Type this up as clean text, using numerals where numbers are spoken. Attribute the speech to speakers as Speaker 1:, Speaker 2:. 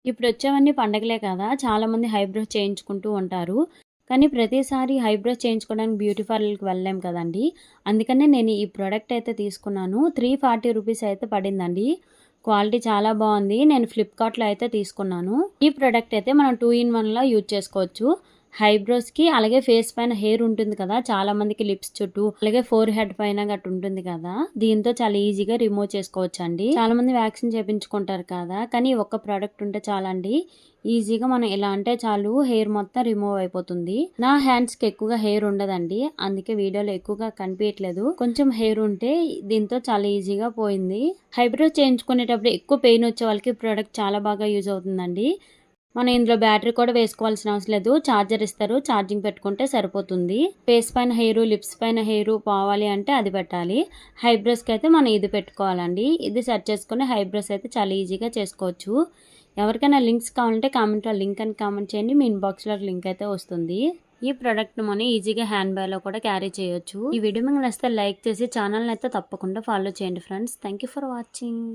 Speaker 1: ఇప్పుడొచ్చేవన్నీ పండగలే కదా! చాలామంది ఐబ్రోస్ చేయించుకుంటూ ఉంటారు. కానీ ప్రతిసారి ఐబ్రోస్ చేయించుకోవడానికి బ్యూటీ పార్లర్‌కి వెళ్ళలేం కదండీ! అందుకనే నేను ఈ ప్రొడక్ట్ అయితే తీసుకున్నాను. 340 రూపీస్ అయితే పడిందండి. క్వాలిటీ చాలా బావుంది. నేను ఫ్లిప్‌కార్ట్‌లో అయితే తీసుకున్నాను. ఈ ప్రొడక్ట్ అయితే మనం 2 ఇన్ 1లా యూజ్ చేసుకోవచ్చు. ఐబ్రోస్‌కి అలాగే ఫేస్ పైన హెయిర్ ఉంటుంది కదా! చాలా మందికి లిప్స్ చుట్టూ, అలాగే ఫోర్ హెడ్ పైన గట్ట ఉంటుంది కదా! దీంతో చాలా ఈజీగా రిమూవ్ చేసుకోవచ్చండి. చాలా మంది వ్యాక్సిన్ చేపించుకుంటారు కదా! కానీ ఒక్క ప్రొడక్ట్ ఉంటే చాలండి. ఈజీగా మనం ఇలా అంటే చాలు హెయిర్ మొత్తం రిమూవ్ అయిపోతుంది. నా హ్యాండ్స్‌కి ఎక్కువగా హెయిర్ ఉండదండి. అందుకే వీడియోలో ఎక్కువగా కనిపియట్లేదు. కొంచెం హెయిర్ ఉంటే దీంతో చాలా ఈజీగా పోయింది. ఐబ్రోస్ చేయించుకునేటప్పుడు ఎక్కువ పెయిన్ వచ్చే వాళ్ళకి ప్రొడక్ట్ చాలా బాగా యూజ్ అవుతుందండి. మనం ఇందులో బ్యాటరీ కూడా వేసుకోవాల్సిన అవసరం లేదు. చార్జర్ ఇస్తారు. ఛార్జింగ్ పెట్టుకుంటే సరిపోతుంది. ఫేస్ పైన హెయిర్, లిప్స్ పైన హెయిర్ పోవాలి అంటే అది పెట్టాలి. ఐబ్రోస్‌కి అయితే మనం ఇది పెట్టుకోవాలండి. ఇది సెట్ చేసుకొని ఐబ్రోస్ అయితే చాలా ఈజీగా చేసుకోవచ్చు. ఎవరికైనా లింక్స్ కావాలంటే కామెంట్‌లో లింక్ అని కామెంట్ చేయండి. మీ ఇన్‌బాక్స్‌లో లింక్ అయితే వస్తుంది. ఈ ప్రొడక్ట్‌ని మనం ఈజీగా హ్యాండ్ బ్యాగ్‌లో కూడా క్యారీ చేయొచ్చు. ఈ వీడియో మీకు నచ్చితే లైక్ చేసి ఛానల్‌ని అయితే తప్పకుండా ఫాలో చేయండి friends. Thank you for watching.